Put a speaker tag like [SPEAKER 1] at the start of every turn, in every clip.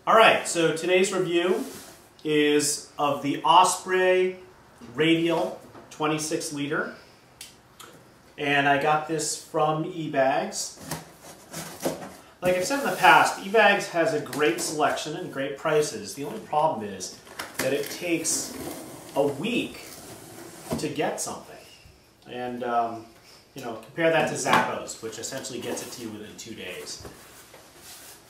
[SPEAKER 1] Alright, so today's review is of the Osprey Radial 26 liter. And I got this from eBags. Like I've said in the past, eBags has a great selection and great prices. The only problem is that it takes a week to get something. And, compare that to Zappos, which essentially gets it to you within 2 days.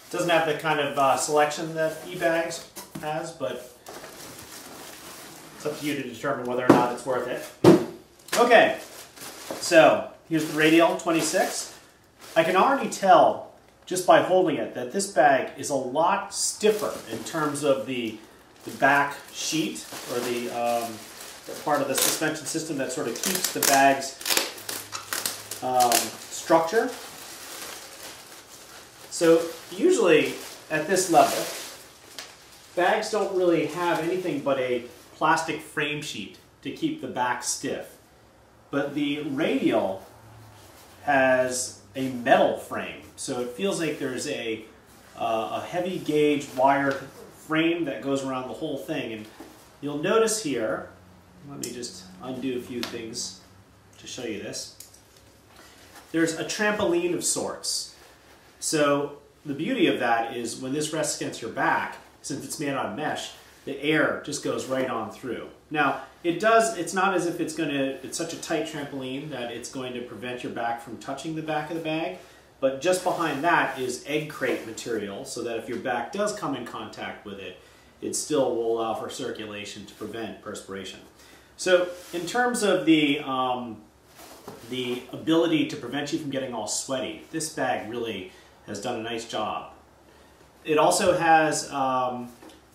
[SPEAKER 1] It doesn't have the kind of selection that eBags has, but it's up to you to determine whether or not it's worth it. Okay, so here's the Radial 26. I can already tell just by holding it that this bag is a lot stiffer in terms of the back sheet, or the part of the suspension system that sort of keeps the bag's structure. So usually at this level, bags don't really have anything but a plastic frame sheet to keep the back stiff. But the Radial has a metal frame, so it feels like there's a heavy gauge wired frame that goes around the whole thing. And you'll notice here, let me just undo a few things to show you this. There's a trampoline of sorts. So the beauty of that is when this rests against your back, since it's made out of mesh, the air just goes right on through. Now, it's not as if it's such a tight trampoline that it's going to prevent your back from touching the back of the bag, but just behind that is egg crate material, so that if your back does come in contact with it, it still will allow for circulation to prevent perspiration. So in terms of the ability to prevent you from getting all sweaty, this bag really has done a nice job. It also has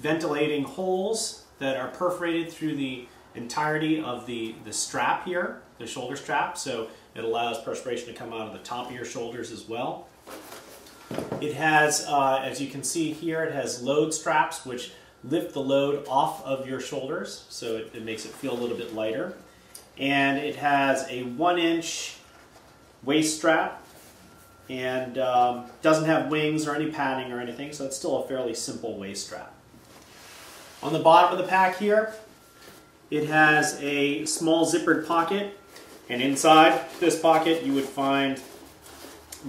[SPEAKER 1] ventilating holes that are perforated through the entirety of the strap here, the shoulder strap, so it allows perspiration to come out of the top of your shoulders as well. It has, as you can see here, it has load straps which lift the load off of your shoulders, so it makes it feel a little bit lighter. And it has a 1-inch waist strap, and doesn't have wings or any padding or anything, so it's still a fairly simple waist strap. On the bottom of the pack here, it has a small zippered pocket, and inside this pocket you would find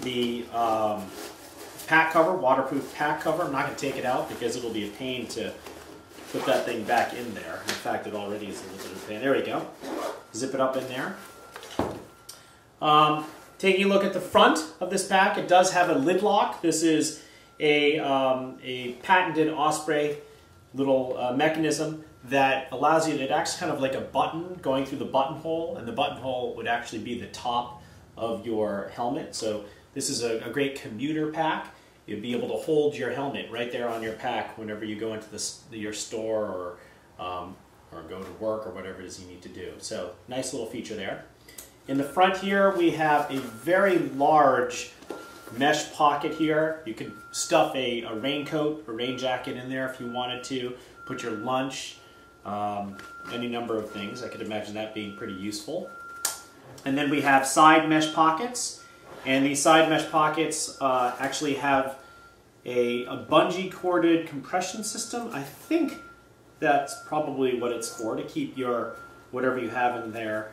[SPEAKER 1] the pack cover, waterproof pack cover. I'm not going to take it out because it'll be a pain to put that thing back in there. In fact, it already is a little bit of a pain. There we go. Zip it up in there. Taking a look at the front of this pack, it does have a lid lock. This is a patented Osprey little mechanism that allows you to, it acts kind of like a button going through the buttonhole, and the buttonhole would actually be the top of your helmet. So this is a great commuter pack. You'd be able to hold your helmet right there on your pack whenever you go into your store or go to work or whatever it is you need to do. So nice little feature there. In the front here we have a very large mesh pocket here. You could stuff a raincoat or rain jacket in there if you wanted to, put your lunch, any number of things. I could imagine that being pretty useful. And then we have side mesh pockets, and these side mesh pockets actually have a bungee corded compression system. I think that's probably what it's for, to keep your whatever you have in there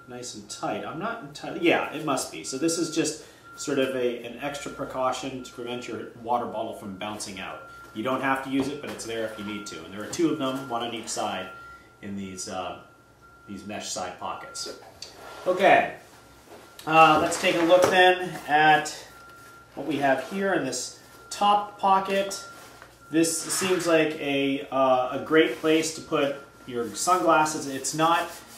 [SPEAKER 1] nice and tight. I'm not entirely, yeah, it must be. So this is just sort of an extra precaution to prevent your water bottle from bouncing out. You don't have to use it, but it's there if you need to. And there are 2 of them, 1 on each side, in these mesh side pockets. Okay, let's take a look then at what we have here in this top pocket. This seems like a great place to put your sunglasses.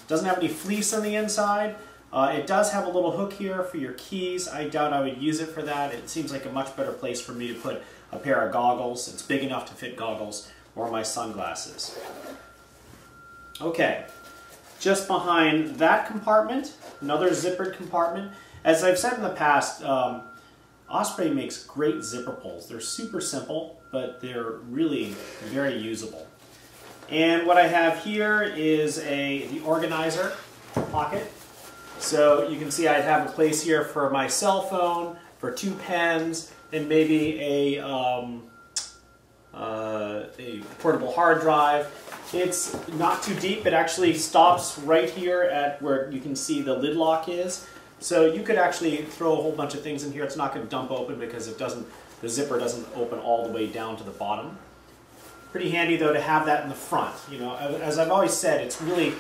[SPEAKER 1] Doesn't have any fleece on the inside. It does have a little hook here for your keys. I doubt I would use it for that. It seems like a much better place for me to put a pair of goggles. It's big enough to fit goggles or my sunglasses. Okay, just behind that compartment, another zippered compartment. As I've said in the past, Osprey makes great zipper pulls. They're super simple, but they're really very usable. And what I have here is the organizer pocket. So you can see I'd have a place here for my cell phone, for 2 pens, and maybe a portable hard drive. It's not too deep. It actually stops right here at where you can see the lid lock is. So you could actually throw a whole bunch of things in here. It's not going to dump open because the zipper doesn't open all the way down to the bottom. Pretty handy though to have that in the front. You know, as I've always said, it's really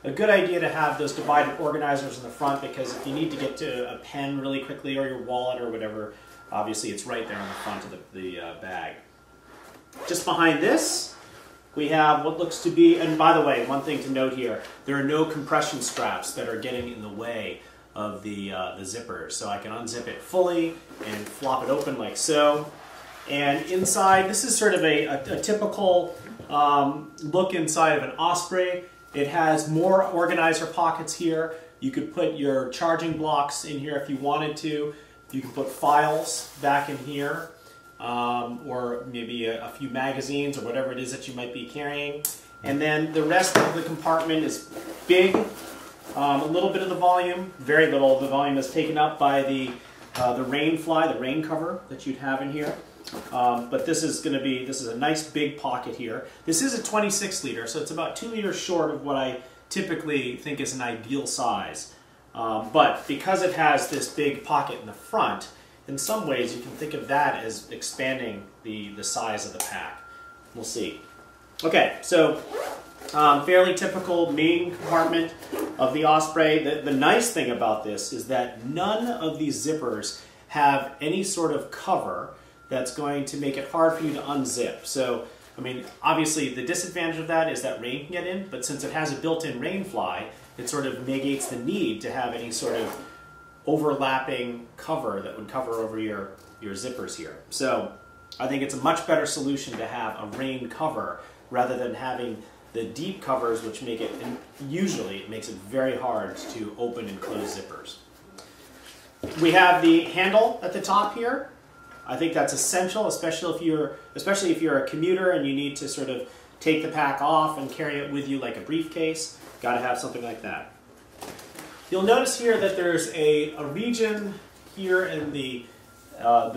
[SPEAKER 1] a good idea to have those divided organizers in the front, because if you need to get to a pen really quickly or your wallet or whatever, obviously it's right there on the front of the bag. Just behind this, we have what looks to be, and by the way, one thing to note here, there are no compression straps that are getting in the way of the zipper. So I can unzip it fully and flop it open like so. And inside, this is sort of a typical look inside of an Osprey. It has more organizer pockets here. You could put your charging blocks in here if you wanted to. You can put files back in here, or maybe a few magazines or whatever it is that you might be carrying. And then the rest of the compartment is big. A little bit of the volume, very little of the volume is taken up by the rain fly, the rain cover that you'd have in here. But this is a nice big pocket here. This is a 26 liter, so it's about 2 liters short of what I typically think is an ideal size. But because it has this big pocket in the front, in some ways you can think of that as expanding the size of the pack. We'll see. Okay, so fairly typical main compartment of the Osprey. The nice thing about this is that none of these zippers have any sort of cover that's going to make it hard for you to unzip. So, I mean, obviously the disadvantage of that is that rain can get in, but since it has a built-in rain fly, it sort of negates the need to have any sort of overlapping cover that would cover over your zippers here. So, I think it's a much better solution to have a rain cover rather than having the deep covers, which make it, and usually it makes it very hard to open and close zippers. We have the handle at the top here. I think that's essential, especially if you're a commuter and you need to sort of take the pack off and carry it with you like a briefcase. Got to have something like that. You'll notice here that there's a region here in the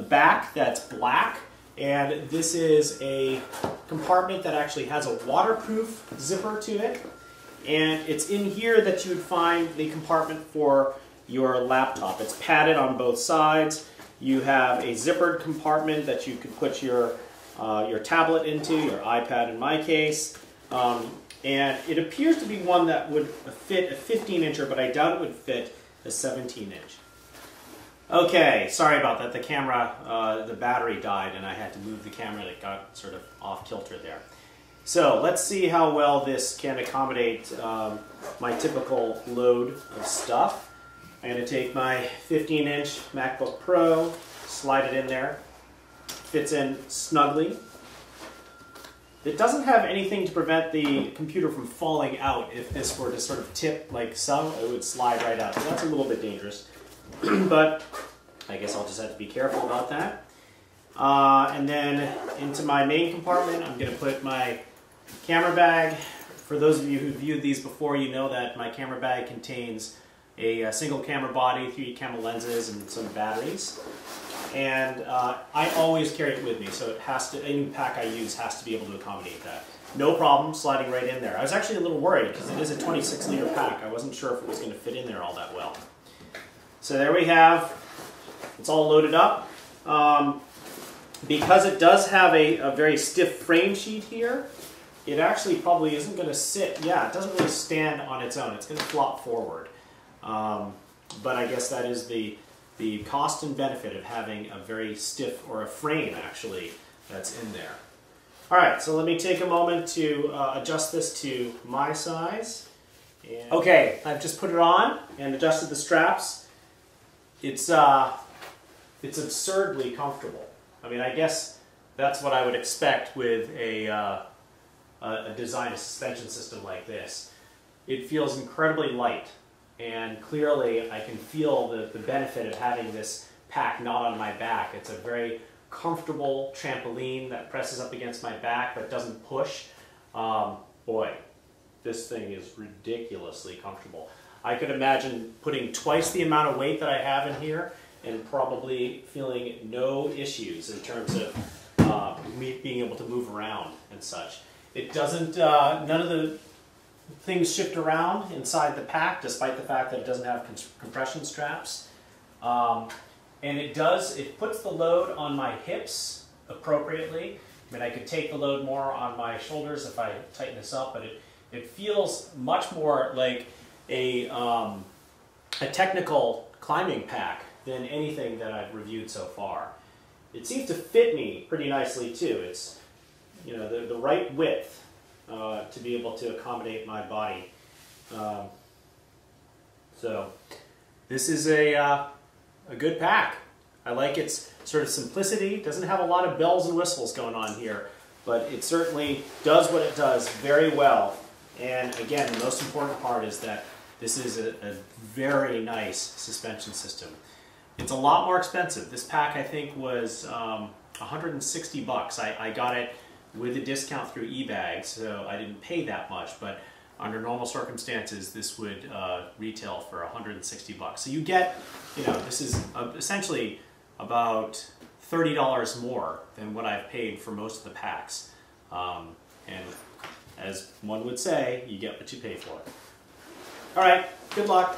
[SPEAKER 1] back that's black, and this is a compartment that actually has a waterproof zipper to it, and it's in here that you would find the compartment for your laptop. It's padded on both sides. You have a zippered compartment that you could put your tablet into, your iPad in my case, and it appears to be one that would fit a 15-incher, but I doubt it would fit a 17-inch. Okay, sorry about that. The camera, the battery died, and I had to move the camera. It got sort of off kilter there. So let's see how well this can accommodate my typical load of stuff. I'm going to take my 15-inch MacBook Pro, slide it in there. Fits in snugly. It doesn't have anything to prevent the computer from falling out. If this were to sort of tip like so, it would slide right out. So that's a little bit dangerous. But I guess I'll just have to be careful about that. And then into my main compartment, I'm going to put my camera bag. For those of you who've viewed these before, you know that my camera bag contains a single camera body, 3 camera lenses, and some batteries. And I always carry it with me, so it has to, any pack I use has to be able to accommodate that. No problem sliding right in there. I was actually a little worried because it is a 26-liter pack. I wasn't sure if it was going to fit in there all that well. So there we have, it's all loaded up. Because it does have a very stiff frame sheet here, it actually probably isn't going to sit, yeah, it doesn't really stand on its own. It's going to flop forward. But I guess that is the cost and benefit of having a very stiff, or a frame actually, that's in there. Alright, so let me take a moment to adjust this to my size. And okay, I've just put it on and adjusted the straps. It's absurdly comfortable. I mean, I guess that's what I would expect with a design, a suspension system like this. It feels incredibly light. And clearly I can feel the benefit of having this pack not on my back. It's a very comfortable trampoline that presses up against my back but doesn't push. Boy, this thing is ridiculously comfortable. I could imagine putting twice the amount of weight that I have in here and probably feeling no issues in terms of being able to move around and such. It doesn't, none of the things shift around inside the pack, despite the fact that it doesn't have compression straps. And it puts the load on my hips appropriately. I mean, I could take the load more on my shoulders if I tighten this up, but it feels much more like a technical climbing pack than anything that I've reviewed so far. It seems to fit me pretty nicely too. It's, you know, the right width to be able to accommodate my body. So this is a good pack. I like its sort of simplicity. It doesn't have a lot of bells and whistles going on here, but it certainly does what it does very well. And again, the most important part is that this is a very nice suspension system. It's a lot more expensive. This pack, I think, was 160 bucks. I got it with a discount through eBay, so I didn't pay that much, but under normal circumstances, this would retail for 160 bucks. So you get, you know, this is essentially about $30 more than what I've paid for most of the packs. And as one would say, you get what you pay for. All right, good luck.